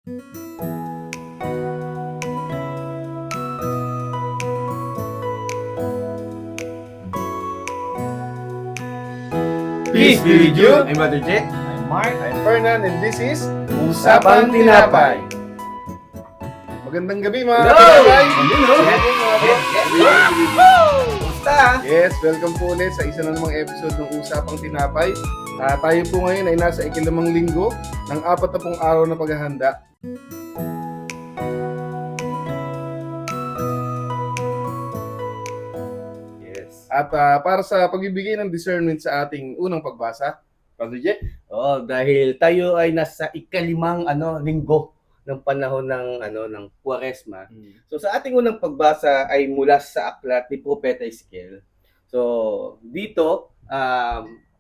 Peace be with you. I'm Brother Jack. I'm Mark. I'm Fernan and this is Usapang Tinapay. Magandang gabi mga Hello! katinapay. Kumusta? Yes, welcome po ulit sa isa na namang episode ng Usapang Tinapay. Tayo po ngayon ay nasa ikilamang linggo ng 40 araw na paghahanda. Yes. At para sa pagbibigay ng discernment sa ating unang pagbasa, Brother Jack, Dahil tayo ay nasa ikalimang linggo ng panahon ng Quaresma. So sa ating unang pagbasa ay mula sa aklat ni Propeta Ezekiel. So dito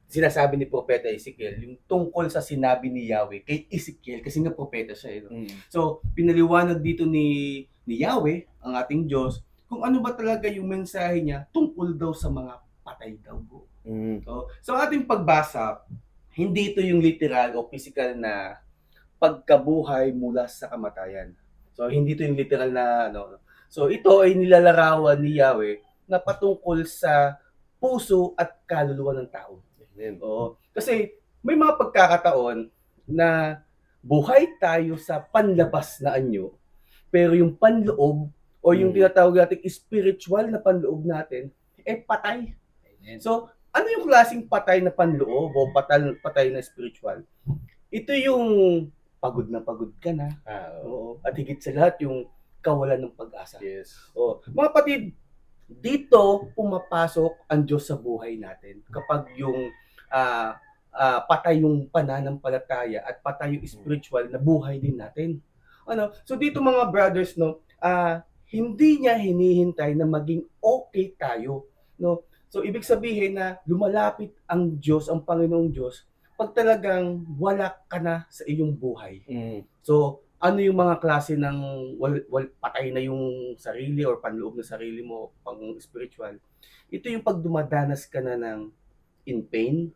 sinasabi ni Propeta Ezekiel yung tungkol sa sinabi ni Yahweh kay Ezekiel kasi nga propeta siya. So pinaliwanag dito ni Yahweh, ang ating Diyos, kung ano ba talaga yung mensahe niya tungkol daw sa mga patay daw. So ating pagbasa, hindi ito yung literal o physical na pagkabuhay mula sa kamatayan. So hindi ito yung literal na So ito ay nilalarawan ni Yahweh na patungkol sa puso at kaluluwa ng tao. Kasi may mga pagkakataon na buhay tayo sa panlabas na anyo, pero yung panloob o yung tinatawag nating spiritual na panloob natin patay. So ano yung klaseng patay na panloob o patay na spiritual? Ito yung pagod ka na. At higit sa lahat yung kawalan ng pag-asa. Yes. Mga kapatid, dito pumapasok ang Diyos sa buhay natin kapag yung patay yung pananampalataya at patay yung spiritual na buhay din natin. So dito mga brothers, hindi niya hinihintay na maging okay tayo. So ibig sabihin na lumalapit ang Diyos, ang Panginoong Diyos, pag talagang wala ka na sa iyong buhay. So ano yung mga klase ng patay na yung sarili or panloob na sarili mo, pang spiritual? Ito yung pag dumadanas ka na ng in pain,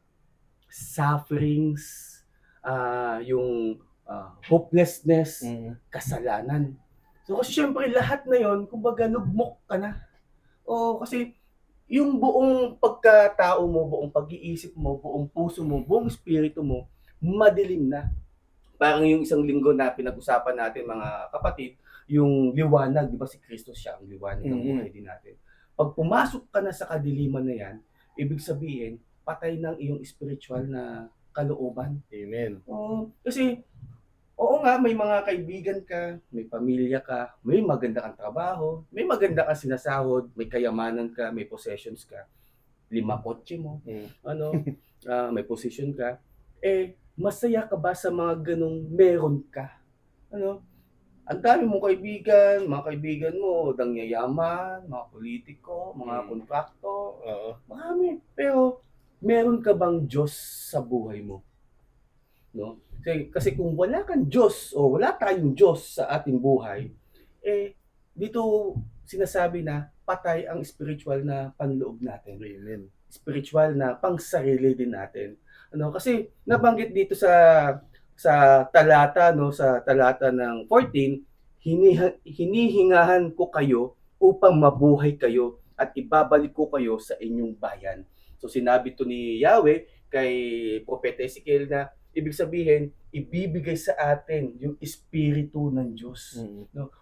sufferings, yung hopelessness, kasalanan. So kasi syempre lahat na yon, kumbaga lugmok ka na. Kasi yung buong pagkatao mo, buong pag-iisip mo, buong puso mo, buong espiritu mo, madilim na. Parang yung isang linggo na pinag-usapan natin mga kapatid, yung liwanag, di ba si Kristo siya ang liwanag ng buhay din natin. Pag pumasok ka na sa kadiliman na yan, ibig sabihin, patay ng iyong spiritual na kalooban. Amen. Kasi, oo nga, may mga kaibigan ka, may pamilya ka, may maganda kang trabaho, may maganda kang sinasahod, may kayamanan ka, may possessions ka, 5 kotse mo, may position ka, masaya ka ba sa mga ganong meron ka? Ang dami mong kaibigan, mga kaibigan mo, dangyayaman, mga politiko, mga kontrakto, marami. Pero, meron ka bang Diyos sa buhay mo? Kasi kung wala kang Diyos o wala tayong Diyos sa ating buhay, dito sinasabi na patay ang spiritual na panloob natin. Amen. Spiritual na pangsarili din natin. Kasi nabanggit dito sa talata sa talata ng 14, hinihingahan ko kayo upang mabuhay kayo at ibabalik ko kayo sa inyong bayan. So sinabi to ni Yahweh kay Propeta Ezekiel na ibig sabihin, ibibigay sa atin yung espiritu ng Diyos.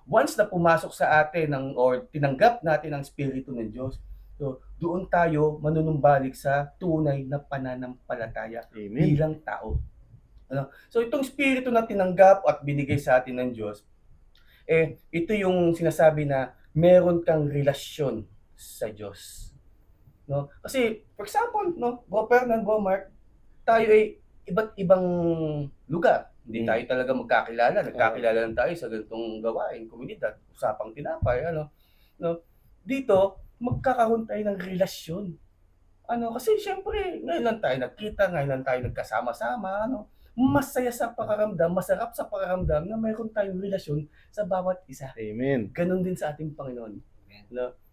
Once na pumasok sa atin or tinanggap natin ang espiritu ng Diyos, so doon tayo manunumbalik sa tunay na pananampalataya bilang tao. So itong espiritu na tinanggap at binigay sa atin ng Diyos, ito yung sinasabi na meron kang relasyon sa Diyos. Kasi, for example, Bro Fernan, Bro Mark, tayo ay iba't ibang lugar. Hindi tayo talaga magkakilala. Nagkakilala lang tayo sa ganitong gawain, komunidad, usapang tinapay, Dito, magkakaroon tayo ng relasyon. Kasi syempre, ngayon lang tayo nagkita, ngayon lang tayo nagkasama-sama, masaya sa pakaramdam, masarap sa pakaramdam na mayroon tayong relasyon sa bawat isa. Amen. Ganon din sa ating Panginoon.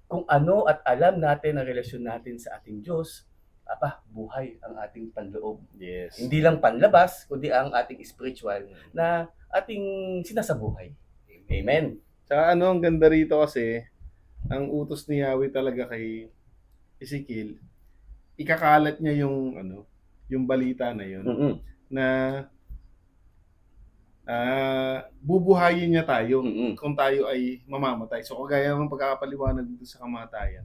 Kung ano at alam natin ang relasyon natin sa ating Diyos, buhay ang ating panloob. Yes. Hindi lang panlabas, kundi ang ating spiritual na ating sinasabuhay. Amen. Tsaka ang ganda rito kasi, ang utos ni Yahweh talaga kay Ezekiel, ikakalat niya yung balita na yun, Mm-mm. na bubuhayin niya tayo Mm-mm. kung tayo ay mamamatay. So kagaya ng pagkakapaliwanag dito sa kamatayan.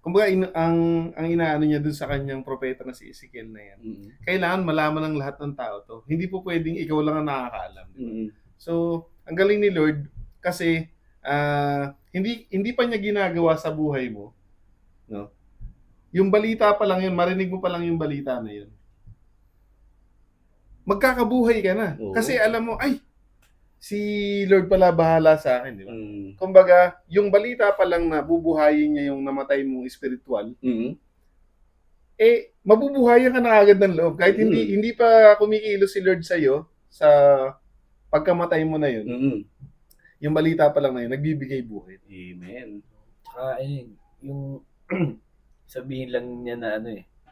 Kumbaga ang inaano niya dun sa kanyang propeta na si Ezekiel na yan. Mm-mm. Kailangan malaman ng lahat ng tao to. Hindi po pwedeng ikaw lang ang nakakaalam. Di ba? Mm-mm. So, ang galing ni Lord kasi hindi pa niya ginagawa sa buhay mo, no? Yung balita pa lang yun, marinig mo pa lang yung balita na yun. Magkakabuhay ka na. Oo. Kasi alam mo, ay, si Lord pala bahala sa akin, di ba? Mm. Kumbaga, yung balita pa lang na bubuhayin niya yung namatay mong spiritual, Mm-mm. mabubuhayan ka na agad ng loob. Kahit hindi pa kumikilos si Lord sa'yo sa pagkamatay mo na yun, Mm-mm. yung balita pa lang na yun, nagbibigay buhay. Amen. Tsaka yung sabihin lang niya na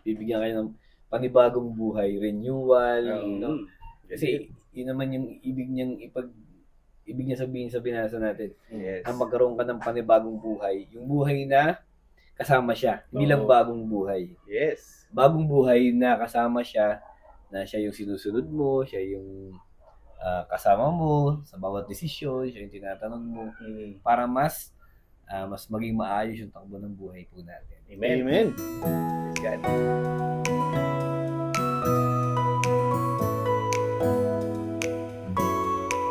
bibigyan kayo ng panibagong buhay, renewal, no? Kasi yun naman yung ibig niya sabihin sa binasa natin. Yes. Na magkaroon ka ng panibagong buhay. Yung buhay na kasama siya, hindi lang Oo. bagong buhay. Yes. Bagong buhay na kasama siya, na siya yung sinusunod mo, siya yung kasama mo sa bawat desisyon, siya yung tinatanong mo Mm. para mas maging maayos yung takbo ng buhay po natin. Amen. Amen. Praise God.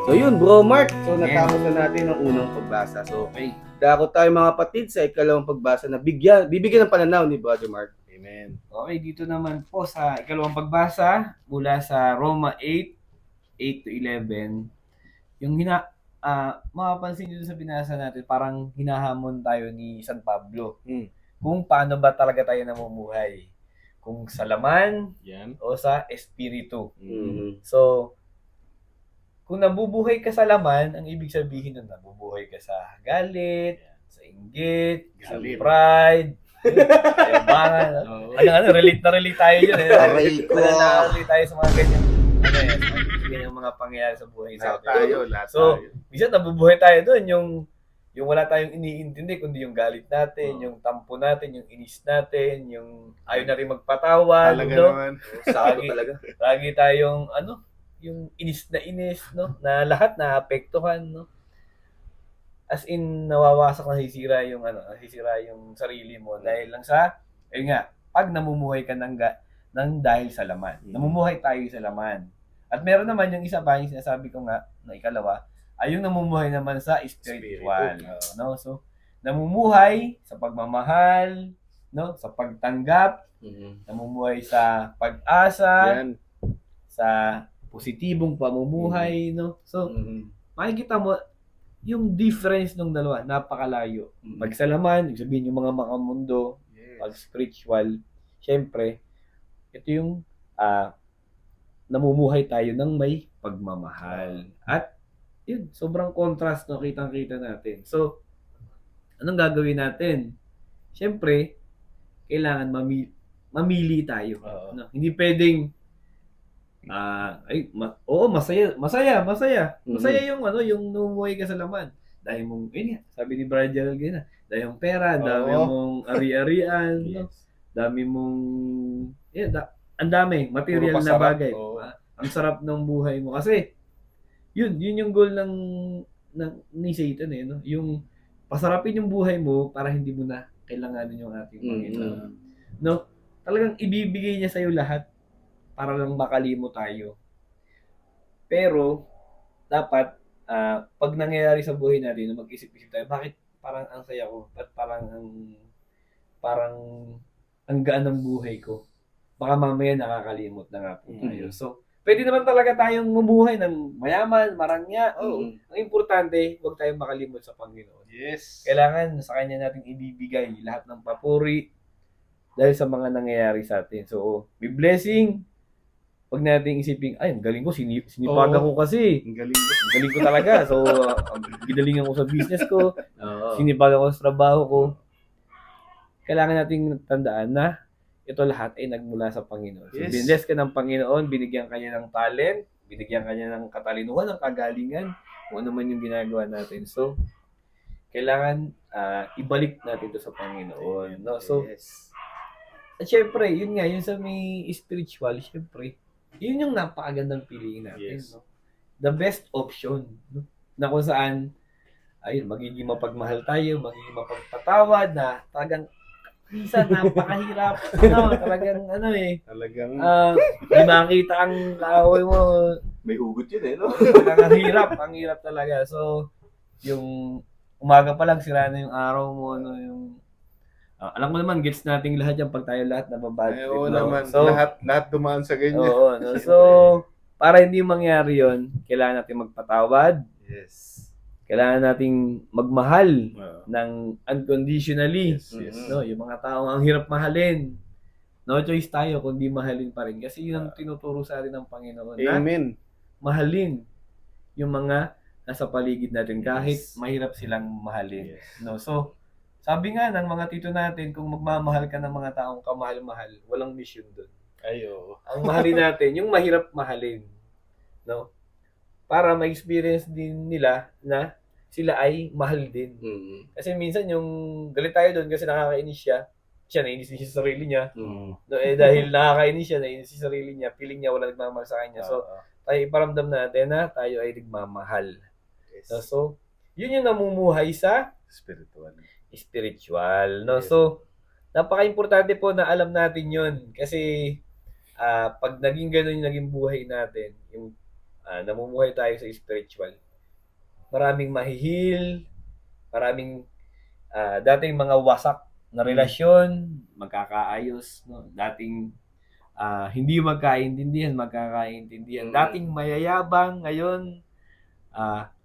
So yun, Bro Mark. So natapos na natin ang unang pagbasa. So Okay. dako tayo mga kapatid sa ikalawang pagbasa na bibigyan ng pananaw ni Brother Mark. Amen. Okay, dito naman po sa ikalawang pagbasa mula sa Roma 8 to 11. Yung mapapansin nyo sa binasa natin, parang hinahamon tayo ni San Pablo. Mm. Kung paano ba talaga tayo namumuhay. Kung sa laman Yan. o sa espiritu. Mm-hmm. So, kung nabubuhay ka sa laman, ang ibig sabihin nun, nabubuhay ka sa galit, sa inggit, sa Galit. pride, yabangan. Relate na relate tayo yun. Aray ko. Relate tayo sa mga ganyan. Sa ganyang mga pangyayari sa buhay Lahat sa tayo, lahat So, tayo. minsan nabubuhay tayo doon, yung wala tayong iniintindi, kundi yung galit natin, yung tampo natin, yung inis natin, yung ayaw na rin magpatawad, Talaga no? naman. Sakto talaga. Lagi tayong yung inis, no? Na lahat naapektuhan, no? As in nawawasak, nasisira yung sarili mo dahil lang sa nga, pag namumuhay ka ng dahil sa laman. Namumuhay tayo sa laman. At meron naman yung isa pa, yung sinasabi ko nga na ikalawa, ay yung namumuhay naman sa spiritual, no? So, namumuhay sa pagmamahal, no? Sa pagtanggap, Mm-hmm. namumuhay sa pag-asa, Yan. sa positibong pamumuhay, no? So, makikita mo yung difference ng dalawa, napakalayo. Pag sa laman, ibig sabihin yung mga makamundo, pag spiritual, syempre, ito yung namumuhay tayo ng may pagmamahal. At yun, sobrang contrast, no? Kitang-kita natin. So, anong gagawin natin? Syempre, kailangan mamili tayo. Oo. No? Hindi pwedeng masaya. Masaya yung yung namumuhay ka sa laman. Dahil mong, yun nga, sabi ni Brad Gerald ganyan, dahil mong pera, dami Oo. mong ari-arian, no? Dami mong, ang dami, material Puro na pasarap, bagay. oo. Ang sarap ng buhay mo. Kasi, yun yung goal ni Satan no? Yung pasarapin yung buhay mo para hindi mo na kailanganin yung ating Panginoon. No? Talagang ibibigay niya sa'yo lahat para lang makalimo tayo. Pero, dapat, pag nangyayari sa buhay natin, mag-isip-isip tayo, bakit parang ang saya ko? Ba't parang ang gaan ng buhay ko? Baka mamaya nakakalimot na nga po tayo. So, pwede naman talaga tayong mabuhay ng mayaman, marangya. Ang importante, huwag tayong makalimot sa Panginoon. Yes. Kailangan sa Kanya natin ibibigay lahat ng papuri dahil sa mga nangyayari sa atin. So, may blessing. Huwag natin isipin, ay, ang galing ko, sinipagan ko kasi. Ang galing ko. Ang galing ko talaga. So, gidalingan ko sa business ko. Oo. Sinipagan ko sa trabaho ko. Kailangan nating tandaan na ito lahat ay nagmula sa Panginoon. So, Yes. binless ka ng Panginoon, binigyan ka niya ng talent, binigyan ka niya ng katalinuhan, ng kagalingan, kung ano man yung ginagawa natin. So, kailangan ibalik natin ito sa Panginoon. No? So, at syempre, yun nga, yun sa may spiritual, syempre, yun yung napakagandang piliin natin. Yes. No? The best option. No? Na kung saan, ayun, magiging mapagmahal tayo, magiging mapagpatawad na talagang minsan napakahirap. Talagang Talagang di makita ang kaaway mo. May hugot yun eh, no? Talagang ang hirap talaga. So, yung umaga pa lang sira na yung araw mo, no, yung alam mo naman, gets nating lahat yan pag tayo lahat nababad ay, trip. oo No? naman. So, lahat dumaan sa ganyan. oo, no? So, para hindi mangyari yon, kailangan natin magpatawad, Yes. kailangan nating magmahal Oo. ng unconditionally. Yes, yes. No, yung mga taong ang hirap mahalin. No choice tayo kundi mahalin pa rin kasi yun ang tinuturo sa atin ng Panginoon na Amen. mahalin yung mga nasa paligid natin kahit Yes. mahirap silang mahalin. Yes. No, so sabi nga ng mga tito natin, kung magmamahal ka ng mga taong kamahal-mahal, walang mission doon. Ay, oo. Ang mahalin natin, yung mahirap mahalin. No? Para ma-experience din nila na sila ay mahal din. Mm. Kasi minsan yung galit tayo doon kasi nakakainis siya nainis din siya sa sarili niya. Mm. No, dahil nakakainis siya, nainis siya sa sarili niya, feeling niya wala nagmamahal sa kanya. So, tayo iparamdam natin na tayo ay nagmamahal. yes. So, yun yung namumuhay sa Spiritual. spiritual. No? Yes. So, napaka-importante po na alam natin yun. Kasi, pag naging ganun yung naging buhay natin, yung namumuhay tayo sa spiritual, maraming mahihil, maraming dating mga wasak na relasyon, magkakaayos, no? Dating hindi magkaintindihan, magkakaintindihan. Mm. Dating mayayabang, ngayon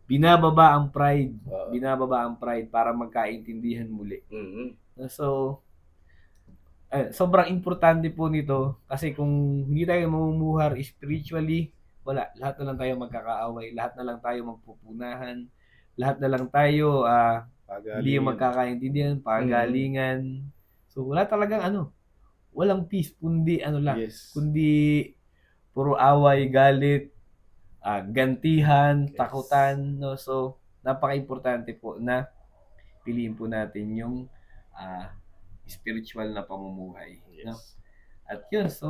binababa ang pride. Oo. Binababa ang pride para magkaintindihan muli. Mm. So, sobrang importante po nito kasi kung hindi tayo mamumuhar spiritually, wala. Lahat na lang tayo magkakaaway. Lahat na lang tayo magpupunahan. Lahat na lang tayo hindi magkakaintindihan, pagalingan. So, wala talagang walang peace, kundi lang. Yes. Kundi puro away, galit, gantihan, Yes. takutan. No? So, napaka-importante po na piliin po natin yung spiritual na pamumuhay. No? Yes. At yun, so,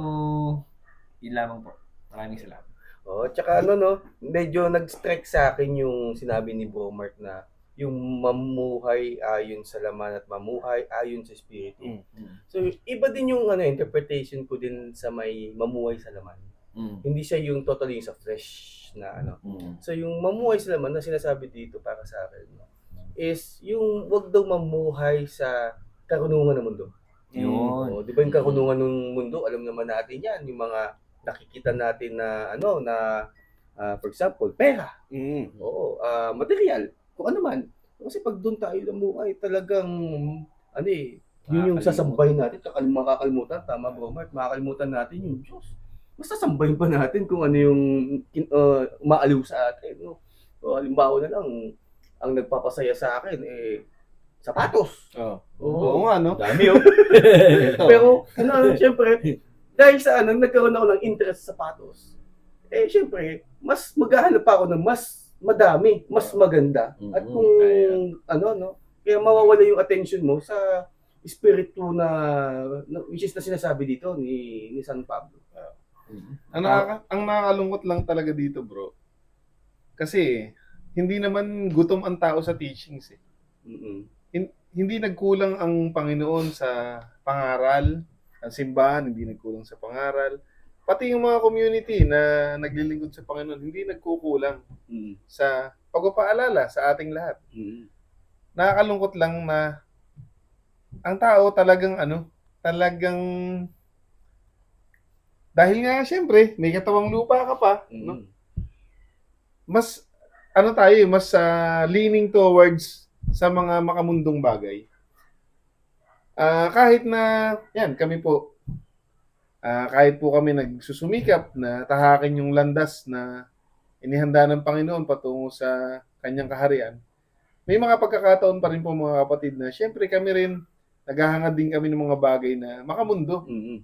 yun lamang po. Maraming salamat. Oh, tsaka medyo nag-strike sa akin yung sinabi ni Bromart na yung mamuhay ayon sa laman at mamuhay ayon sa espiritu. So, iba din yung interpretation ko din sa may mamuhay sa laman. Hindi siya yung totally sa flesh na So, yung mamuhay sa laman na sinasabi dito para sa akin is yung wag daw mamuhay sa karunungan ng mundo. Yun. Oh, di ba yung karunungan ng mundo, alam naman natin yan, yung mga nakikita natin na for example, pera. Oo, material, kung ano man. Kasi pag doon tayo namuhay, talagang yun yung sasambahin natin, makakalimutan, tama bro Mark, makakalimutan natin yung Diyos. Mas sasambahin pa natin kung ano yung maaliw sa atin. No? So, halimbawa na lang, ang nagpapasaya sa akin, sapatos. Oo nga, no? Dami oh. Pero, syempre, dahil sa nagkaroon ako ng interest sa sapatos, syempre, mas maghahanap pa ako ng mas madami, mas maganda. At kung, kaya mawawala yung attention mo sa espiritu na which is na sinasabi dito ni San Pablo. Ang nakakalungkot lang talaga dito, bro. Kasi, hindi naman gutom ang tao sa teachings eh. Hindi nagkulang ang Panginoon sa pangaral, ang simbahan hindi nagkulang sa pangaral. Pati yung mga community na naglilingkod sa Panginoon, hindi nagkukulang sa pagpapaalala sa ating lahat. Nakakalungkot lang na ang tao talagang dahil nga syempre may katawang lupa ka pa, no? Mas leaning towards sa mga makamundong bagay. Kahit na yan kami po kahit po kami nagsusumikap na tahakin yung landas na inihanda ng Panginoon patungo sa kanyang kaharian, may mga pagkakataon pa rin po mga kapatid na syempre kami rin naghahangad din kami ng mga bagay na makamundo. Mm.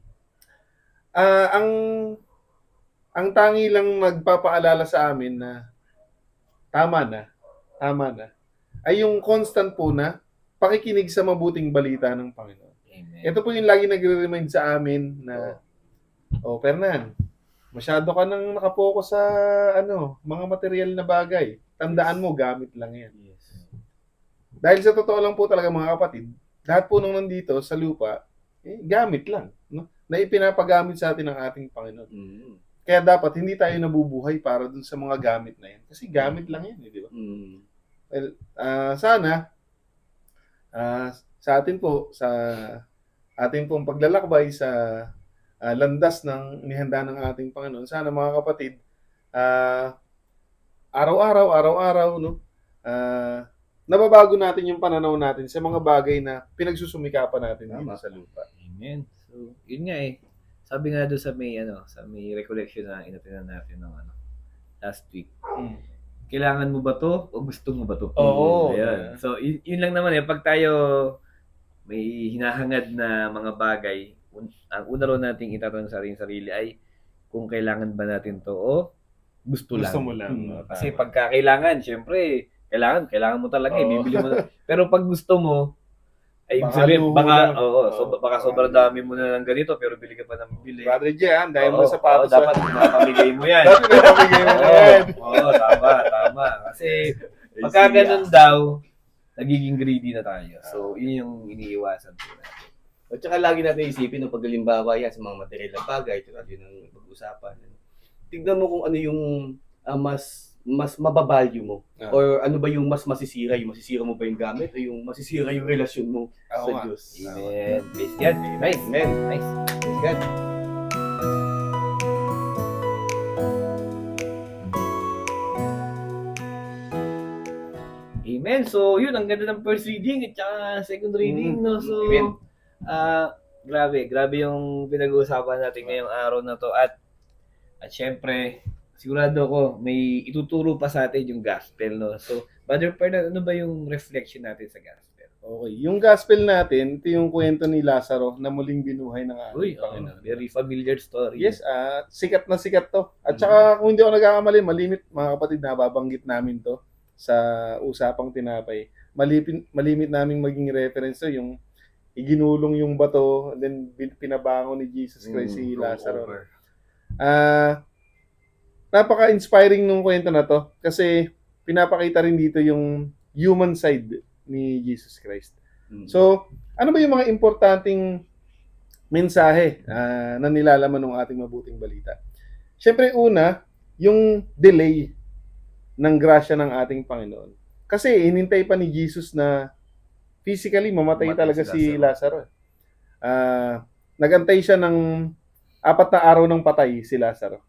Ang tangi lang magpapaalala sa amin na tama na, ay yung constant po na pakikinig sa mabuting balita ng Panginoon. Amen. Ito po yung lagi nagre-remind sa amin na, Fernan, masyado ka nang nakapokus sa mga material na bagay. Tandaan mo, gamit lang yan. Yes. Dahil sa totoo lang po talaga mga kapatid, lahat po nung nandito sa lupa, gamit lang. No? Na ipinapagamit sa atin ng ating Panginoon. Mm. Kaya dapat hindi tayo nabubuhay para dun sa mga gamit na yan. Kasi gamit lang yan, di ba? Mm. Well, sana, sa atin po, sa ating pong paglalakbay sa landas ng inihanda ng ating Panginoon, sana mga kapatid, araw-araw, no? Nababago natin yung pananaw natin sa mga bagay na pinagsusumikapan natin dito sa lupa. Amen. So, yun nga eh. Sabi nga doon sa may recollection na inatinan natin ng last week. Kailangan mo ba to o gusto mo ba to? Oo. Ayan. So, yun lang naman eh. Pag tayo may hinahangad na mga bagay, ang una rin nating itatanong sa ating sarili ay kung kailangan ba natin to o gusto lang. Gusto mo lang. Kasi pagka kailangan, syempre, kailangan mo talaga eh. Bibili mo na. Pero pag gusto mo, ay Baka sabihin, luho baka, lang. baka sobrang dami mo na ng ganito, pero bili ka pa ng bili. Brother Jan, dahil mo sapatos. Dapat mapamigay mo yan. Dapat mapamigay mo na yan. Oo, tama. Kasi pagka ganun daw, nagiging greedy na tayo. So, yun yung iniiwasan po natin. At saka lagi natin isipin ng paghalimbawa yan sa mga material na bagay, tulad yun ang pag-usapan. Tignan mo kung ano yung mas mababalyo mo. Or ano ba yung mas masisira? Yung masisira mo ba yung gamit o yung masisira yung relasyon mo sa nga. Diyos? Amen. Praise God. Nice. Amen. Nice. Praise God. Amen. So, yun, ang ganda ng first reading at saka second reading, no? So, Amen. grabe yung pinag-uusapan natin ngayong araw na to. At syempre, sigurado ko, may ituturo pa sa atin yung gospel, no? So, Brother Fernand, ano ba yung reflection natin sa gospel? Okay. Yung gospel natin, ito yung kwento ni Lazaro na muling binuhay ng ating Panginoon. Very familiar story. Yes, sikat na sikat to. At saka kung hindi ako nagkakamali, malimit mga kapatid, nababanggit namin to sa usapang tinapay. Malimit naming maging reference to yung iginulong yung bato, and then pinabangon ni Jesus Christ si Lazaro. Napaka-inspiring nung kwento na to kasi pinapakita rin dito yung human side ni Jesus Christ. So, ano ba yung mga importanteng mensahe na nilalaman ng ating mabuting balita? Siyempre, una, yung delay ng grasya ng ating Panginoon. Kasi inintay pa ni Jesus na physically mamatay talaga si Lazaro. Nagantay siya ng 4 na araw ng patay si Lazaro.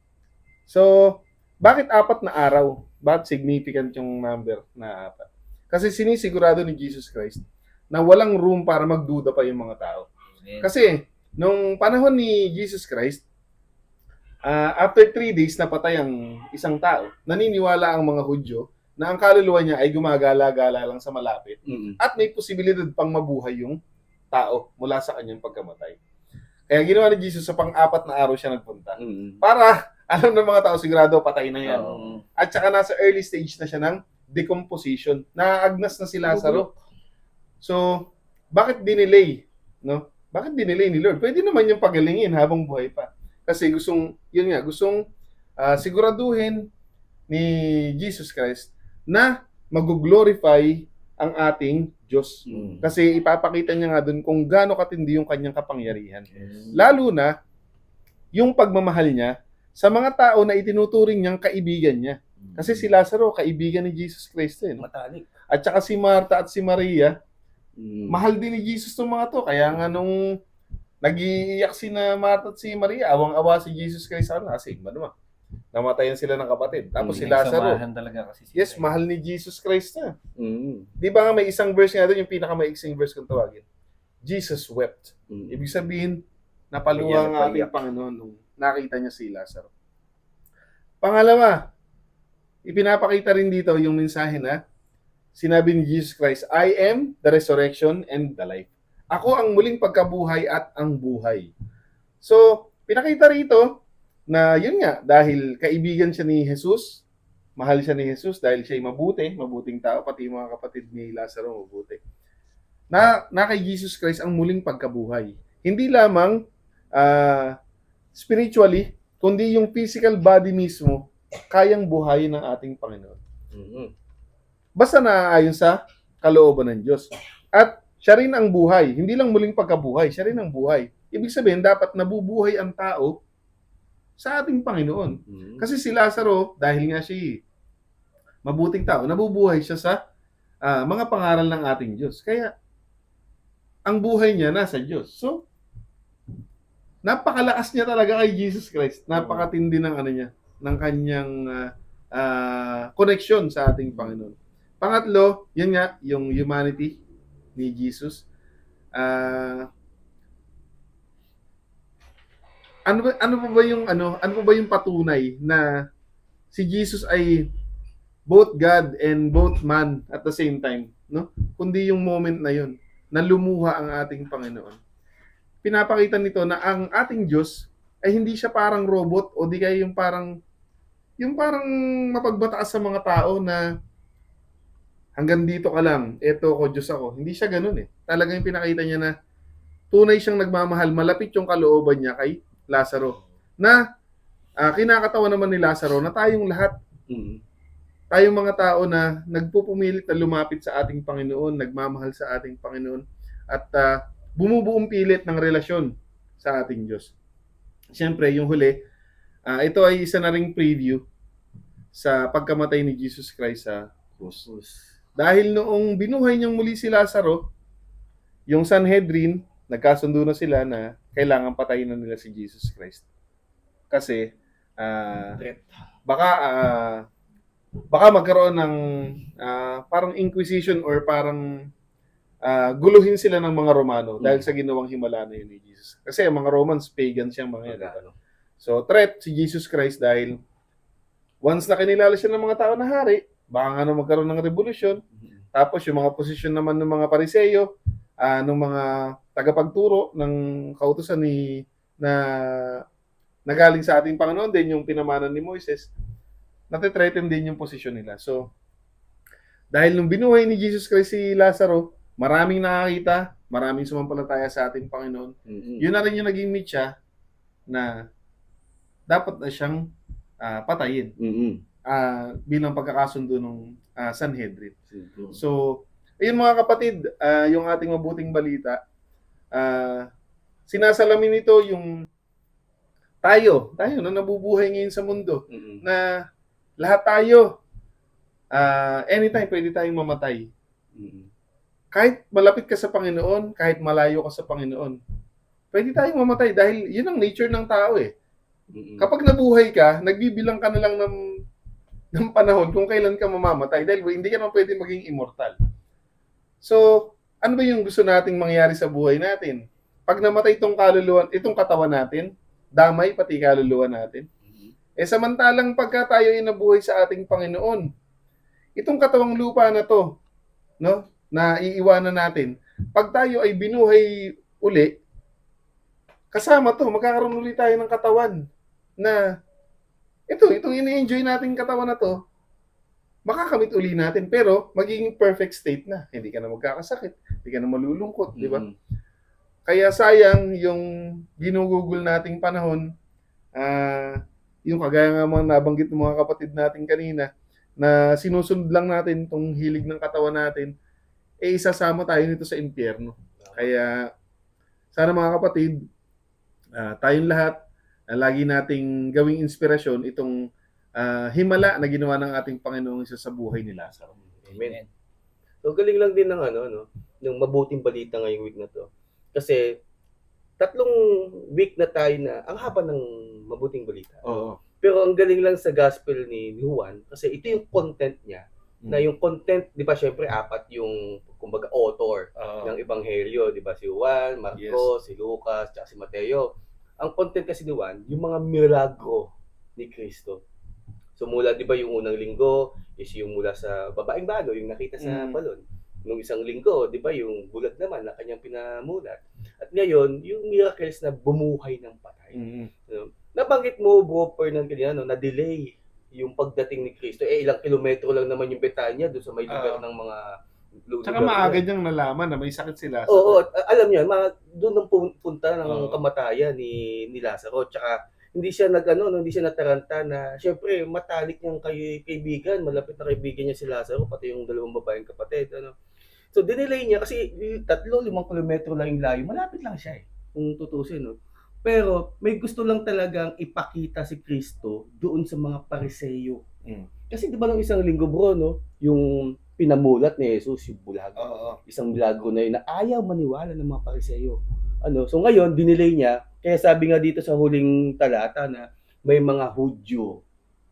So, bakit 4 na araw? Bakit significant yung number na 4? Kasi sinisigurado ni Jesus Christ na walang room para magduda pa yung mga tao. Amen. Kasi, nung panahon ni Jesus Christ, after 3 days na patay ang isang tao, naniniwala ang mga Hudyo na ang kaluluwa niya ay gumagala-gala lang sa malapit at may posibilidad pang mabuhay yung tao mula sa kanyang pagkamatay. Kaya ginawa ni Jesus sa pang-4 na araw siya nagpunta. Para alam ng mga tao sigurado patay na yan. At saka nasa early stage na siya ng decomposition. Naagnas na si Lazaro. So, bakit dinelay? No? Bakit dinelay ni Lord? Pwede naman yung pagalingin habang buhay pa. Kasi gustong siguraduhin ni Jesus Christ na mag-glorify ang ating Diyos. Kasi ipapakita niya nga dun kung gaano katindi yung kanyang kapangyarihan. Lalo na yung pagmamahal niya sa mga tao na itinuturing niyang kaibigan niya. Kasi si Lazaro, kaibigan ni Jesus Christ. Matalik. At saka si Marta at si Maria, mahal din ni Jesus itong mga to. Kaya nga nung nag-iiyak si na Marta at si Maria, awang-awa si Jesus Christ. Kasi namatayan sila ng kapatid. Tapos si Lazaro, Talaga kasi yes, mahal ni Jesus Christ na. Di ba nga may isang verse nga doon, yung pinakamaiksing verse kung tawagin. Jesus wept. Ibig sabihin, napaluwa ang ating Panginoon nung nakita niya si Lazaro. Pangalawa, ipinapakita rin dito yung mensahe na sinabi ni Jesus Christ, I am the resurrection and the life. Ako ang muling pagkabuhay at ang buhay. So, pinakita rito na yun nga, dahil kaibigan siya ni Jesus, mahal siya ni Jesus dahil siya ay mabuting tao, pati yung mga kapatid ni Lazaro mabuti. Na kay Jesus Christ ang muling pagkabuhay. Hindi lamang spiritually, kundi yung physical body mismo, kayang buhayin ng ating Panginoon. Mhm. Basta naaayon sa kalooban ng Diyos. At siya rin ang buhay. Hindi lang muling pagkabuhay, siya rin ang buhay. Ibig sabihin, dapat nabubuhay ang tao sa ating Panginoon. Mhm. Kasi si Lazaro, dahil nga siya mabuting tao, nabubuhay siya sa mga pangaral ng ating Diyos. Kaya, ang buhay niya nasa Diyos. So, napakalakas niya talaga kay Jesus Christ. Napakatindi ng ng kanyang connection sa ating Panginoon. Pangatlo, yun nga, yung humanity ni Jesus. Ano pa ba yung patunay na si Jesus ay both God and both man at the same time, no? Kundi yung moment na yun na lumuha ang ating Panginoon. Pinapakita nito na ang ating Diyos ay hindi siya parang robot o di kaya yung parang mapagbataas sa mga tao na hanggang dito ka lang, eto ko Diyos ako. Hindi siya ganoon eh. Talagang pinakita niya na tunay siyang nagmamahal, malapit yung kalooban niya kay Lazaro. Na kinakatawa naman ni Lazaro na tayong lahat, Mhm. tayong mga tao na nagpupumilit na lumapit sa ating Panginoon, nagmamahal sa ating Panginoon, at bumubuong pilit ng relasyon sa ating Diyos. Siyempre, yung huli, ito ay isa na ring preview sa pagkamatay ni Jesus Christ sa krus. Dahil noong binuhay niyang muli si Lazaro, yung Sanhedrin, nagkasundo na sila na kailangan patayin na nila si Jesus Christ. Kasi, baka magkaroon ng parang inquisition or parang guluhin sila ng mga Romano dahil sa ginawang himala na yun ni Jesus. Kasi ang mga Romans, pagan siyang mga yan. Diba? So, threat si Jesus Christ dahil once na kinilala siya ng mga tao na hari, baka nga magkaroon ng revolusyon. Tapos yung mga posisyon naman ng mga Pariseyo, ng mga tagapagturo ng kautusan na galing sa ating Panginoon din, yung pinamanan ni Moises, natitreten din yung posisyon nila. So, dahil nung binuhay ni Jesus Christ si Lazaro, maraming nakakita, maraming sumampalataya sa ating Panginoon. Mhm. Yun na rin yung naging mitya na dapat na siyang patayin Mhm. bilang pagkakasundo ng Sanhedrin. Mhm. So, ayun mga kapatid, yung ating mabuting balita, sinasalamin nito yung tayo na nabubuhay ngayon sa mundo, Mhm. na lahat tayo, anytime pwede tayong mamatay. Mhm. Kahit malapit ka sa Panginoon, kahit malayo ka sa Panginoon, pwede tayong mamatay dahil yun ang nature ng tao eh. Mhm. Kapag nabuhay ka, nagbibilang ka na lang ng panahon kung kailan ka mamamatay dahil hindi ka naman pwede maging immortal. So, ano ba yung gusto nating mangyari sa buhay natin? Pag namatay itong kaluluwa, itong katawan natin, damay pati kaluluwa natin. Mhm. Samantalang pagka tayo ay nabuhay sa ating Panginoon, itong katawang lupa na to, no, na iiwanan natin, pag tayo ay binuhay uli, kasama to, magkakaroon ulit tayo ng katawan na itong ini-enjoy nating katawan na to, makakamit uli natin, pero magiging perfect state na. Hindi ka na magkakasakit, hindi ka na malulungkot, di ba? Mhm. Kaya sayang yung ginugugol nating panahon, yung kagaya nga mga nabanggit ng mga kapatid natin kanina, na sinusunod lang natin itong hilig ng katawan natin, isasama tayo nito sa impyerno. Kaya sana mga kapatid, tayong lahat, lagi nating gawing inspirasyon itong himala na ginawa ng ating Panginoong Hesus sa buhay ni Lazaro. Amen. So, galing lang din ng ng mabuting balita ngayong week na to. Kasi, 3 week na tayo na, ang haba ng mabuting balita. Oo. Pero ang galing lang sa gospel ni Juan, kasi ito yung content niya, na yung content, di ba, syempre, 4 yung, kumbaga, author ng ebanghelyo, di ba, si Juan, Marcos, si Lucas, tsaka si Mateo. Ang content kasi ni Juan, yung mga milagro ni Kristo. So mula, di ba, yung unang linggo is yung mula sa babaeng balo, yung nakita sa balon. nung isang linggo, di ba, yung bulag naman na kanyang pinamulat. At ngayon, yung miracles na bumuhay ng patay. So, nabanggit mo, Bro Fernand, kanina, no, na-delay yung pagdating ni Kristo. Ilang kilometro lang naman yung Betania doon sa may lugar ng mga Tsaka maaga niyang nalaman na may sakit si Lazaro. Oo, alam niyo, doon nang punta ng Oo. kamatayan ni Lazaro. Tsaka hindi siya hindi siya nataranta na syempre matalik niyang kaibigan, malapit na kaibigan niya si Lazaro, pati yung dalawang babaeng kapatid, ano. So dinelay niya kasi 3-5 kilometro lang yung layo, malapit lang siya kung tutusin, no. Pero may gusto lang talagang ipakita si Kristo doon sa mga Pariseo. Kasi 'di ba nung isang linggo, bro, no, yung pinamulat ni Jesus, yung bulag. Oo. Isang milagro na yun na ayaw maniwala ng mga Pariseo. So ngayon, dinelay niya, kaya sabi nga dito sa huling talata na may mga Hudyo,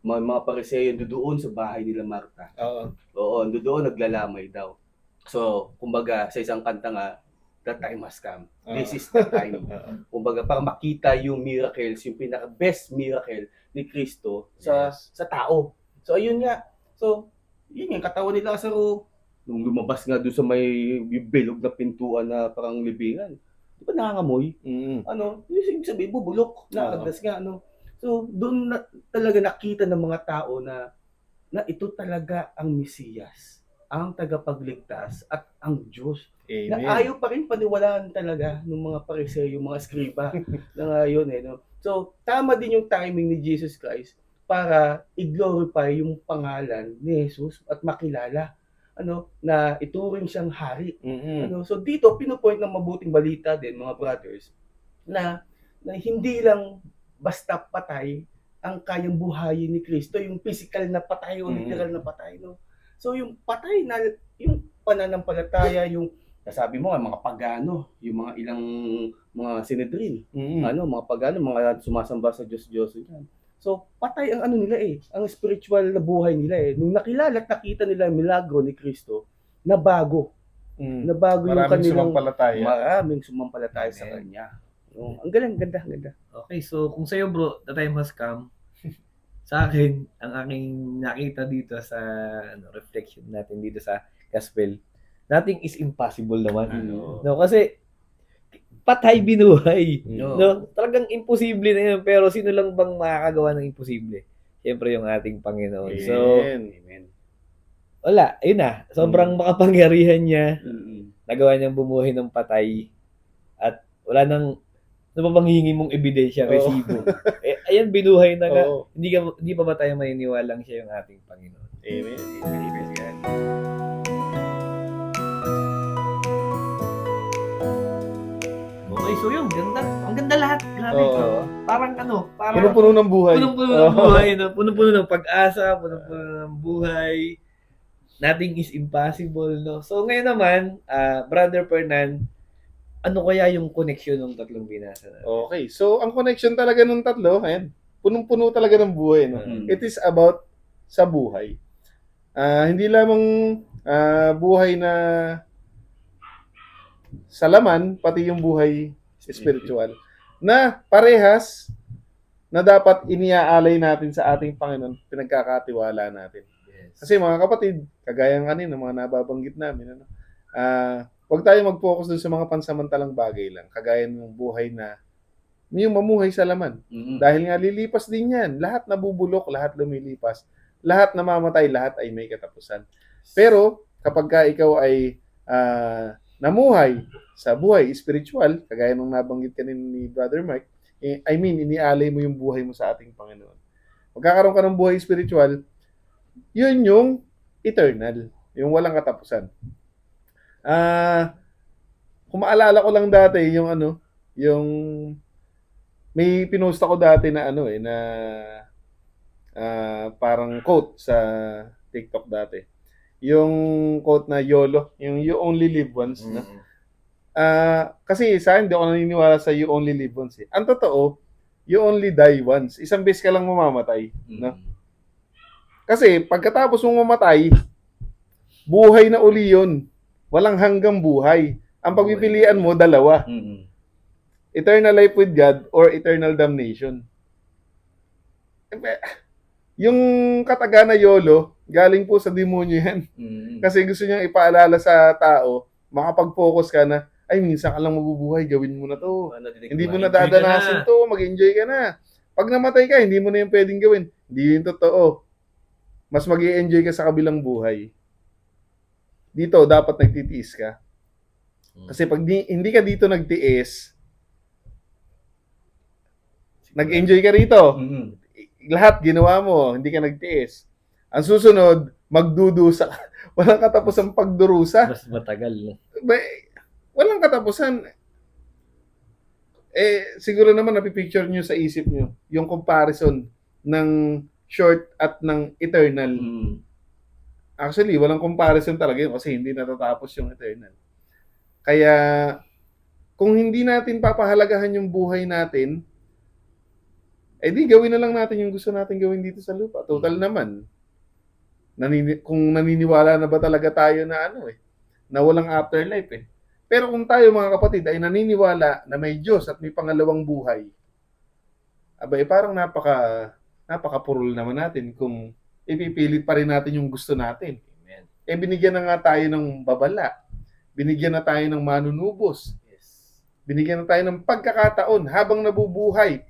mga Pariseo doon sa bahay nila Marta. Oo, doon naglalamay daw. So, kumbaga, sa isang kanta nga, the time has come. This is the time. Kumbaga, para makita yung miracles, yung pinaka-best miracle ni Kristo sa tao. So, ayun nga. So, yun yung katawan ni Lazaro. Nung lumabas nga doon sa may bilog na pintuan na parang libingan, di ba nangangamoy? Yung sabi, bubulok, nakagas nga, So, doon na, talaga nakita ng mga tao na ito talaga ang Mesiyas, ang tagapagligtas at ang Diyos. Amen. Na ayaw pa rin paniwalaan talaga ng mga Pariseo, yung mga skriba na ngayon. No? So, tama din yung timing ni Jesus Christ para i-glorify yung pangalan ni Jesus at makilala na ituring siyang hari. So dito pinupoint ng mabuting balita din, mga brothers, na hindi lang basta patay ang kayang buhayin ni Kristo, yung physical na patay o literal na patay, no. So yung patay na yung pananampalataya, yung sabi mo mga pagano, yung mga ilang mga Sinedrin, mga pagano, mga sumasamba sa Diyos yan. So, patay ang nila ang spiritual na buhay nila Nung nakilala at nakita nila ang milagro ni Kristo, nabago. Nabago yung kanilang maraming sumampalataya sa Kanya. Ang ganda. Okay, so kung sa'yo, bro, the time has come, sa akin, ang aking nakita dito sa reflection natin dito sa gospel, nothing is impossible naman. No, kasi patay binuhay. No, talagang imposible na yun, pero sino lang bang makakagawa ng imposible? Siyempre yung ating Panginoon. Amen. So, wala, ayun na. Sobrang makapangyarihan niya. Nagawa niyang bumuhay ng patay at wala nang napapanghingi mong ebidensya, resibo. Ayan, binuhay na nga. Hindi pa ba tayo maniniwalang siya yung ating Panginoon? Amen. Okay, so yun, ganda. Ang ganda lahat. Grabe. Parang Punong-puno ng buhay. Punong-puno ng buhay, no? Punong-puno ng pag-asa, punong-puno ng buhay. Nothing is impossible, no? So ngayon naman, Brother Fernand, ano kaya yung connection ng tatlong binasa natin? Okay, so ang connection talaga ng tatlo, ayan, punong-puno talaga ng buhay, no? It is about sa buhay. Hindi lamang buhay na sa laman, pati yung buhay spiritual, na parehas na dapat iniaalay natin sa ating Panginoon, pinagkakatiwala natin. Kasi mga kapatid, kagaya ng kanina, mga nababanggit namin, huwag tayo mag-focus dun sa mga pansamantalang bagay lang, kagaya ng buhay na yung mamuhay sa laman. Dahil nga lilipas din yan. Lahat nabubulok, lahat lumilipas, lahat namamatay, lahat ay may katapusan. Pero kapag ka ikaw ay namuhay sa buhay spiritual, kagaya nung nabanggit kanina ni Brother Mike, inialay mo yung buhay mo sa ating Panginoon. Magkakaroon ka ng buhay spiritual, yun yung eternal, yung walang katapusan. Kung maalala ko lang dati, yung may pinost ako dati na parang quote sa TikTok dati. Yung quote na YOLO, yung you only live once. Kasi sa akin, hindi ako naniniwala sa you only live once. Ang totoo, you only die once. Isang beses ka lang mamamatay. No? Kasi pagkatapos mong mamatay, buhay na uli yun. Walang hanggang buhay. Ang pagpipilian mo, dalawa. Eternal life with God or eternal damnation. Yung katagana YOLO, galing po sa demonyo yan. Kasi gusto niyang ipaalala sa tao, makapag-focus ka na, ay, minsan ka lang mabubuhay, gawin mo na to. Hindi mo na dadanasin to, mag-enjoy ka na. Pag namatay ka, hindi mo na yung pwedeng gawin. Hindi yun totoo. Mas mag-i-enjoy ka sa kabilang buhay. Dito, dapat nagtitiis ka. Kasi pag hindi ka dito nagtiis, nag-enjoy ka rito. Lahat ginawa mo, hindi ka nagtiis. Ang susunod, magdudusa ka. Walang katapusan pagdurusa. Mas matagal. No? Walang katapusan. Siguro naman napipicture nyo sa isip nyo yung comparison ng short at ng eternal. Actually, walang comparison talaga yun kasi hindi natatapos yung eternal. Kaya, kung hindi natin papahalagahan yung buhay natin, di gawin na lang natin yung gusto natin gawin dito sa lupa. Total naman. Kung naniniwala na ba talaga tayo na na walang afterlife Pero kung tayo mga kapatid ay naniniwala na may Diyos at may pangalawang buhay, parang napaka-purul naman natin kung ipipilit pa rin natin yung gusto natin. Amen. Binigyan na nga tayo ng babala. Binigyan na tayo ng manunubos. Yes. Binigyan na tayo ng pagkakataon habang nabubuhay.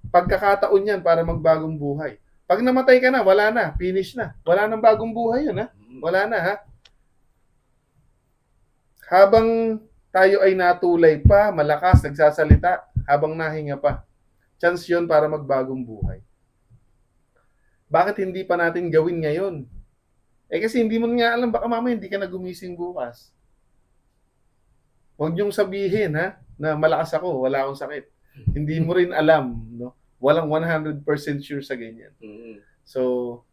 Pagkakataon yan para magbagong buhay. Pag namatay ka na, wala na. Finish na. Wala nang bagong buhay yun, ha? Wala na, ha? Habang tayo ay natulay pa, malakas, nagsasalita, habang nahinga pa, chance yun para magbagong buhay. Bakit hindi pa natin gawin ngayon? Kasi hindi mo nga alam, baka mamaya hindi ka na gumising bukas. Huwag niyong sabihin, ha, na malakas ako, wala akong sakit. Hindi mo rin alam, no? Walang 100% sure sa ganyan. So,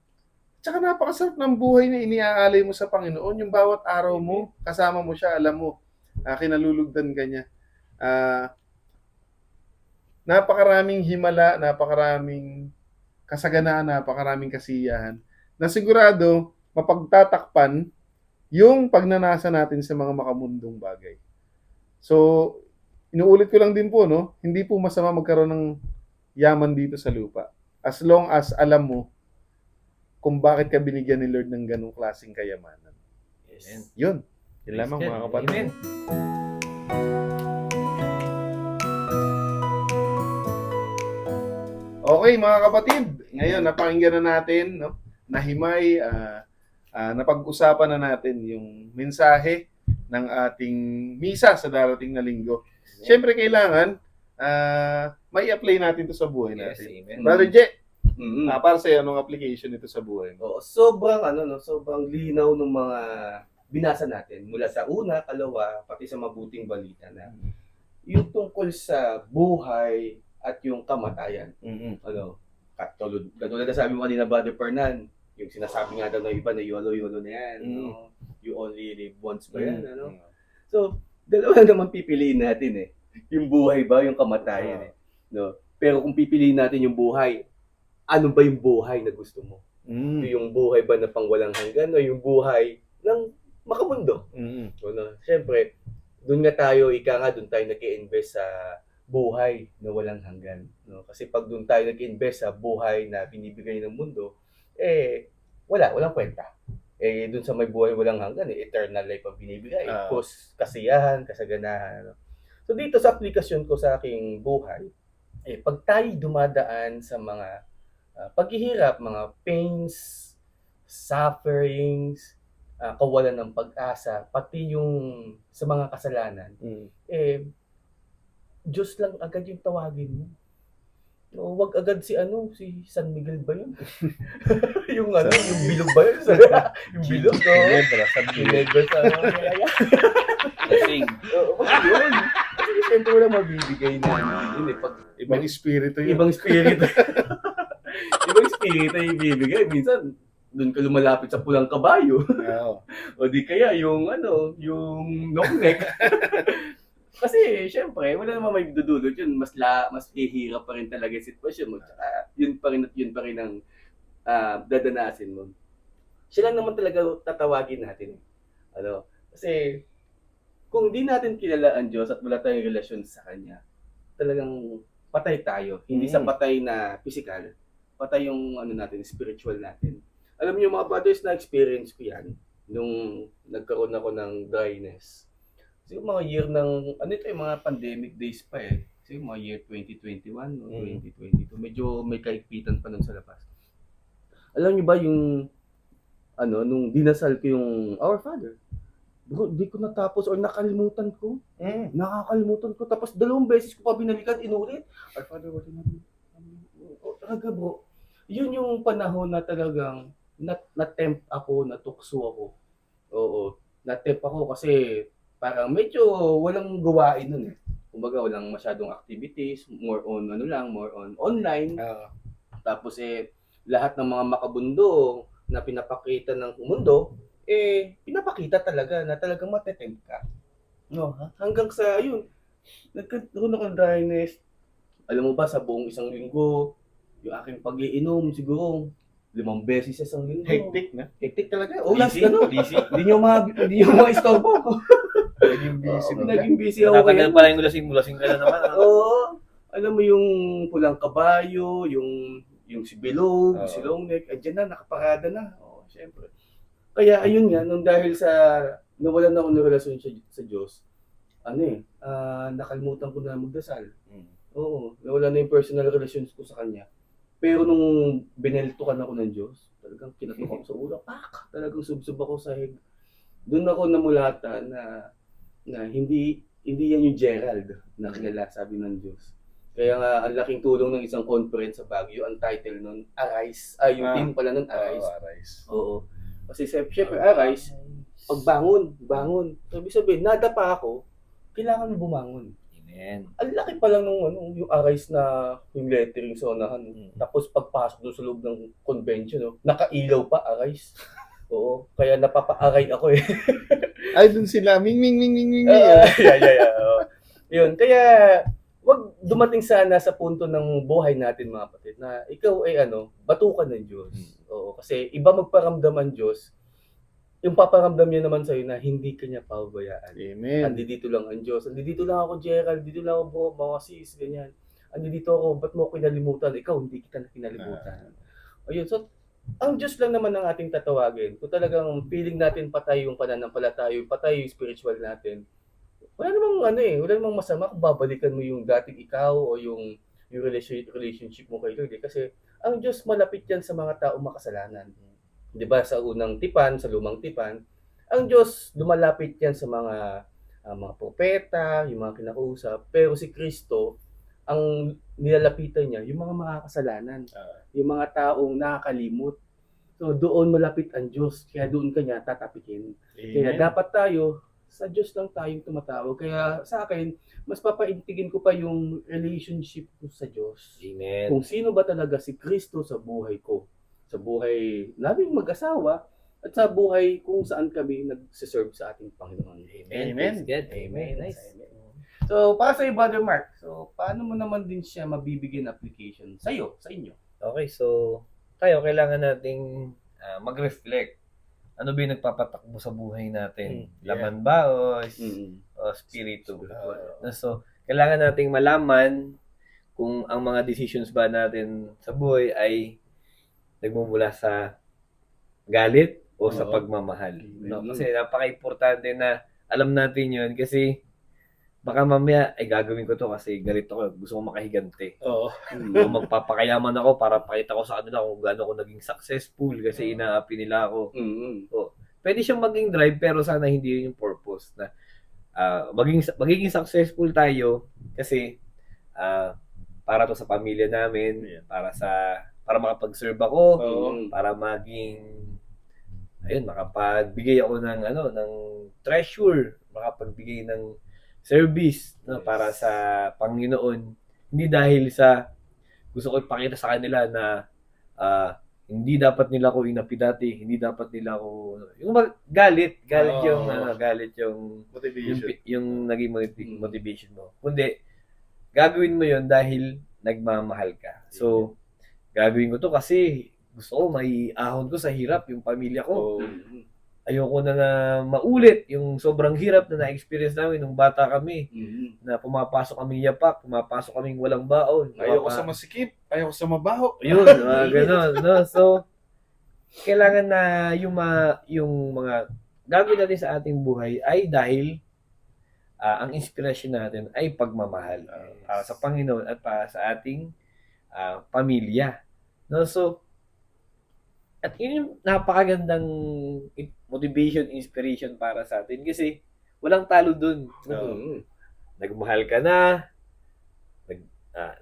tsaka napakasarap ng buhay na iniaalay mo sa Panginoon. Yung bawat araw mo, kasama mo siya, alam mo, kinalulugdan ka niya. Napakaraming himala, napakaraming kasaganaan, napakaraming kasiyahan, na sigurado, mapagtatakpan yung pagnanasa natin sa mga makamundong bagay. So, inuulit ko lang din po, no? Hindi po masama magkaroon ng yaman dito sa lupa. As long as alam mo kung bakit ka binigyan ni Lord ng ganong klaseng kayamanan. Yes. Yun. Yun lamang mga kapatid. Amen. Okay mga kapatid, ngayon napakinggan na natin, no? Nahimay, napag-usapan na natin yung mensahe ng ating misa sa darating na linggo. Siyempre kailangan may apply natin to sa buhay Yes, natin. amen. Brother Je, Mm-hmm. para sa iyo anong application ito sa buhay mo? Oo, sobrang sobrang linaw ng mga binasa natin mula sa una, kalawa, pati sa mabuting balita na yung tungkol sa buhay at yung kamatayan. Katulad na sabi mo kanina, Brother Fernan, yung sinasabi nga daw ng iba na YOLO na yan. No? You only live once ba yan? So, dalawa naman pipiliin natin Yung buhay ba, yung kamatayan No? Pero kung pipiliin natin yung buhay, ano ba yung buhay na gusto mo? Yung buhay ba na pang walang hanggan o yung buhay ng makamundo? Siyempre, doon tayo nag-i-invest sa buhay na walang hanggan. No? Kasi pag doon tayo nag-invest sa buhay na binibigay ng mundo, walang kwenta. Doon sa may buhay walang hanggan, eternal life ang binibigay. Kasiyahan, kasaganahan. No? So dito sa aplikasyon ko sa aking buhay, pag tayo dumadaan sa mga paghihirap, mga pains, sufferings, kawalan ng pag-asa, pati yung sa mga kasalanan, Diyos lang agad yung tawagin mo. No, wag agad si San Miguel ba yun? yung bilog ba yun? Yung bilog, no? Ginebra sa Kasing. yun. Kasi siyempre wala mabibigay na yun pag Ibang espiritu yun. Ibang espiritu. Ibang espiritu yung ibibigay. Minsan, doon ka lumalapit sa pulang kabayo. O di kaya yung long neck. Kasi, syempre, wala namang may dudulot yun. Mas hihirap pa rin talaga yung sitwasyon mo. Tsaka, yun pa rin ang dadanasin mo. Siya lang naman talaga tatawagin natin. Kasi, kung di natin kilala ang Diyos at wala tayong relasyon sa Kanya, talagang patay tayo. Hindi sa patay na physical, patay yung ano natin, spiritual natin. Alam niyo mga brothers, na experience ko 'yan nung nagkaroon ako ng dryness. Kasi mga year ng ano ito, yung mga pandemic days pa eh. Kasi mga year 2021 o 2022, medyo may kaigpitan pa nun sa labas. Alam niyo ba yung ano, nung dinasal ko yung Our Father, bro, di ko natapos or nakalimutan ko. Nakakalimutan ko. Tapos 2 beses ko pa binalikan, inulit. Our Father, what in heaven. Oh, talaga bro. Yun yung panahon na talagang na-tempt ako, natukso ako. Oo. Na-tempt ako kasi parang medyo walang gawain nun eh. Kumbaga walang masyadong activities, more on ano lang, more on online. Tapos lahat ng mga makabundo na pinapakita ng mundo, pinapakita talaga na talagang matetempt ka. No, hanggang sa yun, nagkaroon ako ng dryness. Alam mo ba, sa buong isang linggo, yung aking pag-iinom siguro 5 beses sa isang linggo. Hectic na. Hectic talaga. O, last Busy, ano, busy. hindi nyo ma-istorbo. Naging busy na. Naging busy ako. Natatagal pala yung lasing ka na naman. Oo. Alam mo yung pulang kabayo, yung si Bilog, Oo. si Longneck, andyan na, nakaparada na. Oo, syempre. Kaya ayun nga, nung dahil sa nawalan ako ng relasyon sa Diyos, nakalimutan ko na magdasal. Oo, nawala na yung personal relations ko sa Kanya. Pero nung bineltukan ako ng Diyos, talagang kinatok ako sa ulo, talagang subsob ako sa hig. Doon ako namulatan na hindi yan yung Gerald na kilala, sabi ng Diyos. Kaya nga, ang laking tulong ng isang conference sa Baguio, ang title nun, Arise. Yung team pala nun, Arise. Arise. Oo. Kasi syempre, Arise, bangon. So, ibig sabihin, nadapa ako, kailangan mo bumangon. Amen. Ang laki pa lang nung yung Arise na yung lettering sa unahan. Tapos pagpasok doon sa loob ng convention, nakailaw pa, Arise. Oo. Kaya napapa-aray ako eh. Ay, dun sila. Ming. Yeah. Yun. Kaya, wag dumating sana sa punto ng buhay natin mga kapatid na ikaw ay batukan ng Diyos. Oo, kasi iba magparamdam ang Diyos. Yung paparamdam niya naman sa'yo na hindi ka niya pababayaan. Amen. Andito lang ang Diyos. Andito lang ako, Gerald. Dito lang ako, bro, mga sis, ganyan. Andito ako, ba't mo ako kinalimutan? Ikaw, hindi kita na kinalimutan. Ayun, so, ang Diyos lang naman ang ating tatawagin. Kung talagang feeling natin patay yung pananampalataya, patay yung spiritual natin, wala namang masama kung babalikan mo yung dating ikaw o yung relationship mo kay Lord. Kasi ang Diyos malapit yan sa mga tao makasalanan. 'Di ba sa unang tipan, sa lumang tipan, ang Diyos lumalapit yan sa mga propeta, yung mga kinakausap. Pero si Kristo, ang nilalapitan niya, yung mga makakasalanan, yung mga taong nakakalimot. So doon malapit ang Diyos, kaya doon kanya tatapikin. Kaya dapat tayo sa Diyos lang tayong tumatawag. Kaya sa akin, mas papaintigin ko pa yung relationship ko sa Diyos. Amen. Kung sino ba talaga si Kristo sa buhay ko. Sa buhay naming mag-asawa at sa buhay kung saan kami nagsiserve sa ating Panginoon. Amen. Praise God. Amen. Nice. So, para sa iyo, Brother Mark, so paano mo naman din siya mabibigyan application sa inyo? Okay, so tayo kailangan nating mag-reflect. Ano ba yung nagpapatakbo sa buhay natin? Laman ba o spirito? So, kailangan nating malaman kung ang mga decisions ba natin sa buhay ay nagmumula sa galit o sa pagmamahal. No? Kasi napaka-importante na alam natin yun kasi baka mamaya ay gagawin ko to kasi galit ako, gusto ko makahigante. Oo. O magpapakayaman ako para pakita ko sa kanila kung gaano ako naging successful kasi inaapi nila ako. Pwede siyang maging drive pero sana hindi yun yung purpose na magiging successful tayo kasi para to sa pamilya namin, para makapag-serve ako, para makapagbigay ako ng treasure, makapagbigay ng service para sa Panginoon. Hindi dahil sa gusto ko ipakita sa kanila na hindi dapat nila ako inapi dati, hindi dapat nila ako yung galit yung Motivation. yung naging motivation mo. Kundi gagawin mo yon dahil nagmamahal ka. So gagawin ko to kasi gusto ko may ahon ko sa hirap yung pamilya ko. ayoko na maulit yung sobrang hirap na na-experience namin nung bata kami, na pumapasok kaming yapak, pumapasok kaming walang baon. Ayoko sa masikip, ayoko sa mabaho. Yun, mga ganon, no? So, kailangan na yung mga gagawin natin sa ating buhay ay dahil ang inspirasyon natin ay pagmamahal para sa Panginoon at para sa ating pamilya. No? So, at yun yung napakagandang motivation, inspiration para sa atin kasi walang talo dun. No? Nagmahal ka na,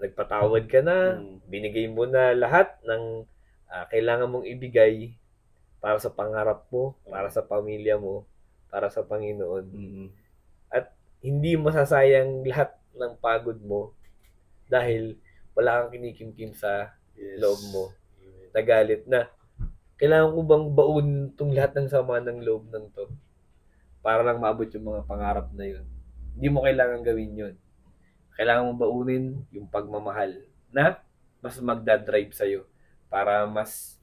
nagpatawad ka na, binigay mo na lahat ng kailangan mong ibigay para sa pangarap mo, para sa pamilya mo, para sa Panginoon. At hindi masasayang lahat ng pagod mo dahil wala kang kinikimkim sa loob mo. Nagalit na. Kailangan ko bang baon itong lahat ng sama ng loob ng to para lang maabot yung mga pangarap na yun. Hindi mo kailangan gawin yun. Kailangan mong baunin yung pagmamahal na mas magdadrive sa'yo para mas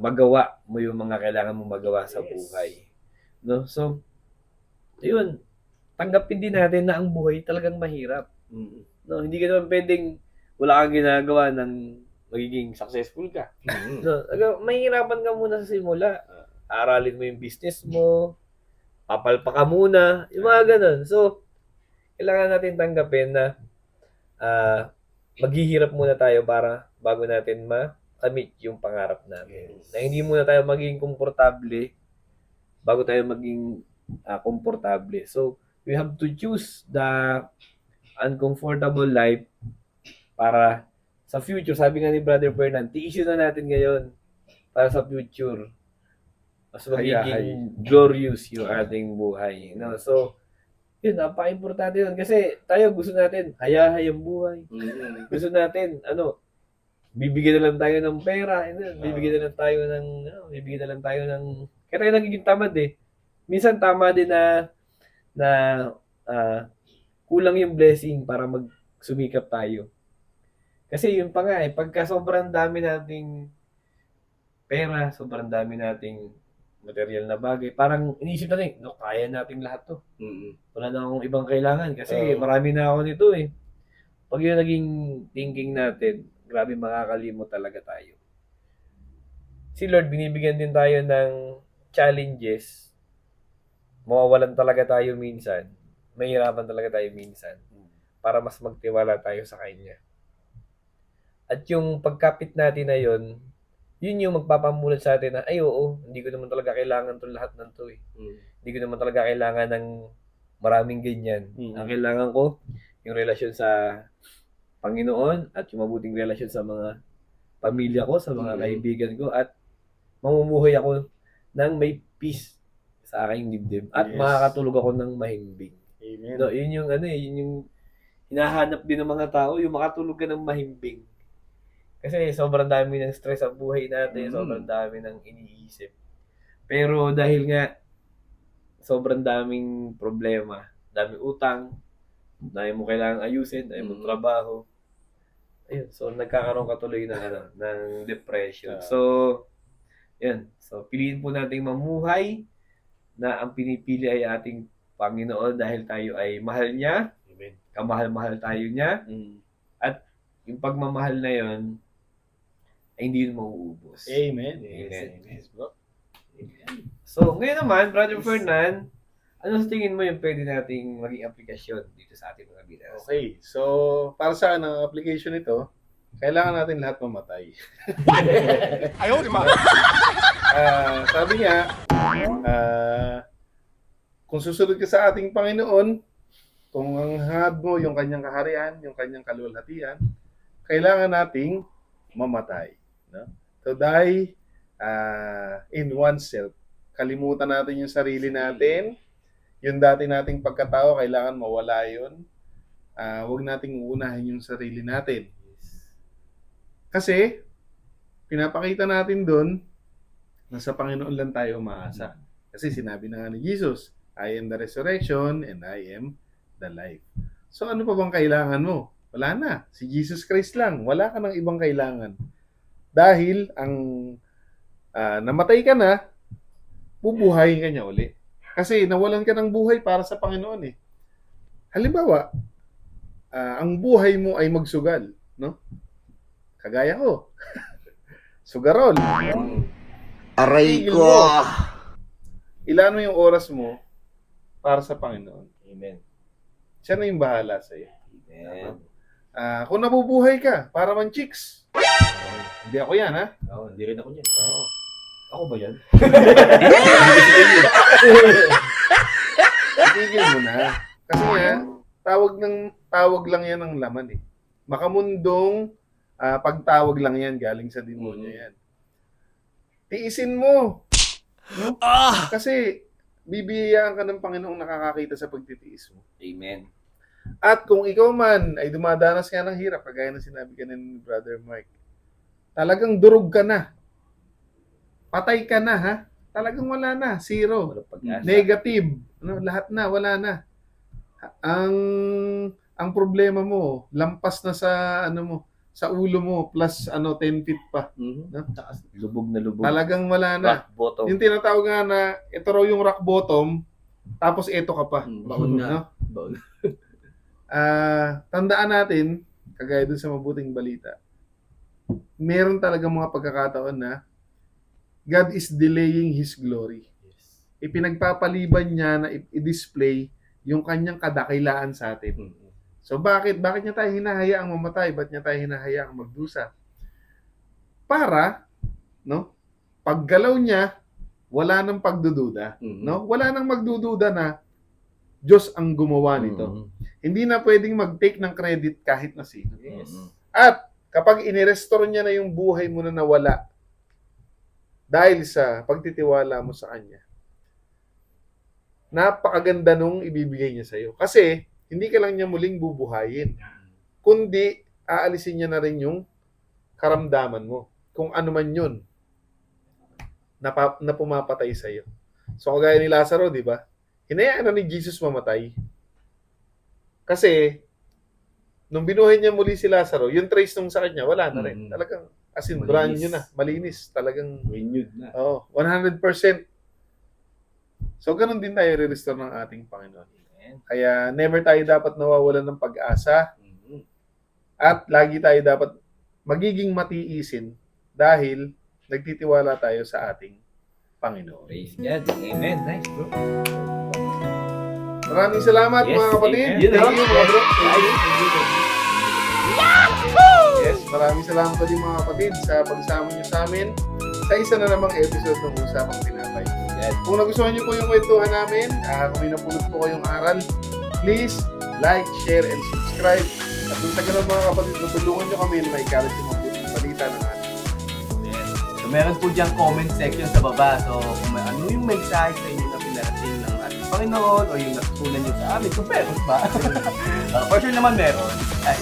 magawa mo yung mga kailangan mong magawa sa buhay. No? So, yun. Tanggapin din natin na ang buhay talagang mahirap. No? Hindi ka naman pwedeng wala kang ginagawa ng magiging successful ka. So, mahihirapan ka muna sa simula. Aralin mo yung business mo, papalpa ka muna, yung mga ganun. So, kailangan natin tanggapin na maghihirap muna tayo para bago natin ma-commit yung pangarap natin. Na hindi muna tayo maging komportable bago tayo maging komportable. So, we have to choose the uncomfortable life para sa future. Sabi nga ni Brother Fernan, tiisin na natin ngayon para sa future. Mas magiging glorious yung ating buhay. No? So, yun, napaka-importante yun. Kasi tayo gusto natin, hayahayang buhay. Gusto natin, bibigyan na lang tayo ng pera. Bibigyan na lang tayo ng, kaya tayo nagiging tamad eh. Minsan tama din na kulang yung blessing para magsumikap tayo. Kasi yun pa nga pagka sobrang dami nating pera, sobrang dami nating material na bagay, parang inisip natin, kaya nating lahat to. Wala na akong ibang kailangan kasi marami na ako nito eh. Pag yun naging thinking natin, grabe makakalimot talaga tayo. Si Lord, binibigyan din tayo ng challenges. Mawawalan talaga tayo minsan. Mahirapan talaga tayo minsan para mas magtiwala tayo sa Kanya. At yung pagkapit natin na yun yung magpapamulat sa atin na, ay oo, hindi ko naman talaga kailangan itong lahat ng to eh. Hindi ko naman talaga kailangan ng maraming ganyan. Ang kailangan ko, yung relasyon sa Panginoon at yung mabuting relasyon sa mga pamilya ko, sa mga kaibigan ko, at mamumuhay ako ng may peace sa aking dibdib. At makakatulog ako ng mahimbing. Amen. No, yun yung hinahanap din ng mga tao, yung makatulog ka ng mahimbing. Kasi sobrang dami ng stress ang buhay natin, sobrang dami ng iniisip. Pero dahil nga sobrang daming problema, daming utang, dami mo kailangang ayusin, dami mo trabaho. Ayun, so nagkakaroon ka tuloy ng depression. So, yun. So, piliin po nating mamuhay na ang pinipili ay ating Panginoon dahil tayo ay mahal niya. Amen. Kamahal-mahal tayo niya. At yung pagmamahal na yun, ay hindi yun mauubos. Amen. Amen. Yes, bro. So, ngayon naman, Brother Fernan, ano sa tingin mo yung pwede nating maging aplikasyon dito sa ating mga binas? Okay. So, para saan ang application ito? Kailangan natin lahat mamatay. Ayaw, di ba? Sabi niya, kung susunod ka sa ating Panginoon, kung ang hangad mo yung kanyang kaharian, yung kanyang kaluwalhatian, kailangan nating mamatay. No? To die in oneself. Kalimutan natin yung sarili natin. Yung dati nating pagkatao, kailangan mawala yun. Huwag nating uunahin yung sarili natin. Kasi, pinapakita natin doon na sa Panginoon lang tayo umaasa. Kasi sinabi na nga ni Jesus, I am the resurrection and I am the life. So ano pa bang kailangan mo? Wala na. Si Jesus Christ lang. Wala ka ng ibang kailangan. Dahil ang namatay ka na, bubuhayin ka niya uli. Kasi nawalan ka ng buhay para sa Panginoon eh. Halimbawa, ang buhay mo ay magsugal, no? Kagaya ko. Sugarol. Aray Tigil mo. Ilan mo yung oras mo para sa Panginoon. Amen. Siya na yung bahala sa iyo. Amen. Kung nabubuhay ka para man chicks. Hindi ako yan, ha? Oo, hindi rin ako dyan. Oo. Ako ba yan? Tigil mo na. Kasi nga, tawag lang yan ng laman eh. Makamundong pagtawag lang yan galing sa demonyo yan. Tiisin mo. No? Kasi bibiyayaan ka ng Panginoong nakakakita sa pagtitiis mo. Amen. At kung ikaw man ay dumadanas nga ng hirap, kagaya ng sinabi ka ni Brother Mark, talagang durog ka na. Patay ka na, ha? Talagang wala na. Zero. Walang pag-asa. Negative. Ano, lahat na, wala na. Ang problema mo, lampas na sa ano mo, sa ulo mo plus 10 feet pa. Mhm. No? Lubog na lubog. Talagang wala na. Rock bottom. Yung tinatawag nga na ito raw yung rock bottom, tapos ito ka pa. Baon nga. No? Baon. Tandaan natin, kagaya dun sa mabuting balita, meron talaga mga pagkakataon na God is delaying His glory. Ipinagpapaliban niya na i-display yung kanyang kadakilaan sa atin. So bakit niya tayo hinahayaang mamatay? Ba't niya tayo hinahayaang magdusa? Para, no? Paggalaw niya, wala nang pagdududa, no? Wala nang magdududa na Diyos ang gumawa nito. Hindi na pwedeng mag-take ng credit kahit na sino. Yes. At kapag inirestore niya na yung buhay mo na nawala dahil sa pagtitiwala mo sa Kanya, napakaganda nung ibibigay niya sa'yo. Kasi, hindi ka lang niya muling bubuhayin. Kundi, aalisin niya na rin yung karamdaman mo. Kung ano man yun na pumapatay sa'yo. So, kagaya ni Lazaro, di ba? Hinayaan na ni Jesus mamatay. Kasi, nung binuhay niya muli si Lazaro, yung trace nung sa kanya, wala na rin. Talagang, as in, brand new na. Malinis. Talagang, Renewed na. 100%. So, ganun din tayo re-restore ng ating Panginoon. Kaya, never tayo dapat nawawalan ng pag-asa. At lagi tayo dapat magiging matiisin dahil nagtitiwala tayo sa ating Panginoon. Praise God. Amen. Nice, bro. Maraming salamat, Yes, mga kapatid. amen. Thank you, mga bro. Yahoo! Yes, maraming salamat po din mga kapatid sa pagsama niyo sa amin sa isa na namang episode ng Usapang Tinapay. Kung nagustuhan niyo po yung kwentuhan namin, kung may napulot po kayong aral, please like, share, and subscribe. At kung sa ganun mga kapatid, natulungan niyo kami na maikalat yung mabuting balita ng ating. So, meron po diyang comment section sa baba. So, kung ano yung mensahe sa inyo na pinarating ng ating Panginoon o yung natutunan niyo sa amin, kung meron ba? For sure naman meron.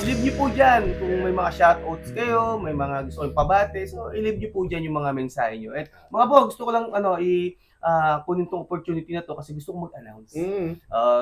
I-leave niyo po dyan kung may mga shoutouts kayo, may mga gusto kayong pabate. So, i-leave niyo po dyan yung mga mensahe niyo. At mga bro, gusto ko lang kunin tong opportunity na to kasi gusto ko mag-announce.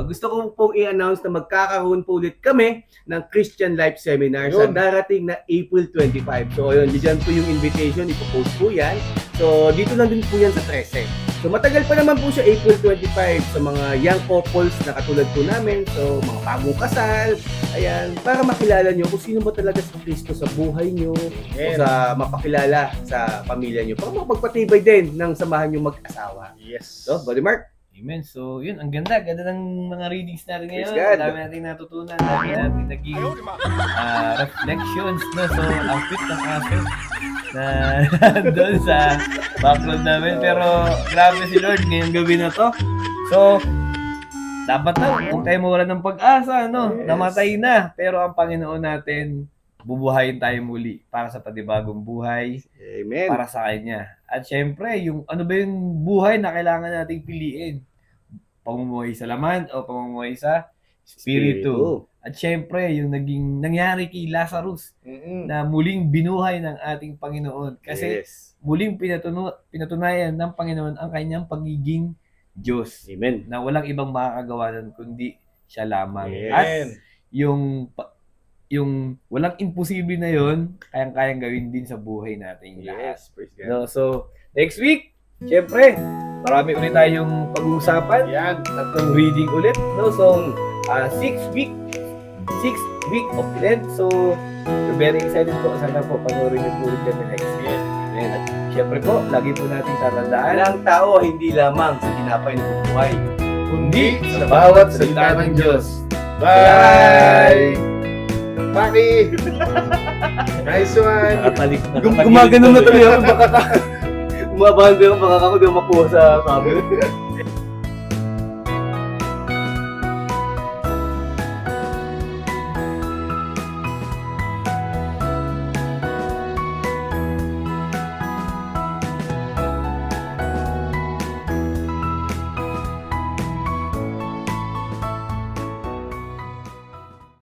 Gusto ko pong i-announce na magkakaroon po ulit kami ng Christian Life Seminar sa darating na April 25. So, ayun, diyan po yung invitation, ipopost po yan. So, dito lang din po yan sa 13. So, matagal pa naman po siya, April 25, sa mga young couples na katulad po namin. So, mga bagong kasal, ayan, para makilala nyo kung sino ba talaga si Kristo sa buhay nyo, o sa mapakilala sa pamilya nyo, para makapagpatibay din ng samahan nyo mag-asawa. Yes. So, Brother Mark. Amen. So, yun, ang ganda. Ganda ng mga readings natin ngayon. Praise God. Dami natin natutunan. Dami natin naging reflections. No? So, ang fit ng aso na doon sa background namin. Pero, grabe si Lord ngayong gabi na to. So, dapat na, kung tayo mawala ng pag-asa, no? Yes. Namatay na. Pero ang Panginoon natin, bubuhayin tayo muli para sa panibagong buhay. Amen. Para sa Kanya. At syempre, yung ano ba yung buhay na kailangan nating piliin? Pamumuhay sa laman o pamumuhay sa spirito. At syempre, yung nangyari kay Lazarus na muling binuhay ng ating Panginoon. Kasi muling pinatunayan ng Panginoon ang kanyang pagiging Diyos. Amen. Na walang ibang makakagawa nun kundi siya lamang. Yes. At yung walang imposible na yon, kayang-kayang gawin din sa buhay natin lahat. Yes, praise God. No, so, next week, syempre, marami ulit tayong pag-uusapan. Yan. Tatlong reading ulit, no? So, 6th week of Lent. So, we're very excited po. Sana po panoorin niyo po ulit kami next year. At syempre po, lagi po natin tatandaan. Ang tao hindi lamang sa tinapay na buhay. Kundi Sa bawat salita ng Diyos. Bye! Paki! Nice one! Gumagano na tuloy ako. Baka umabando ako. Baka ako di ako makuha sa camera.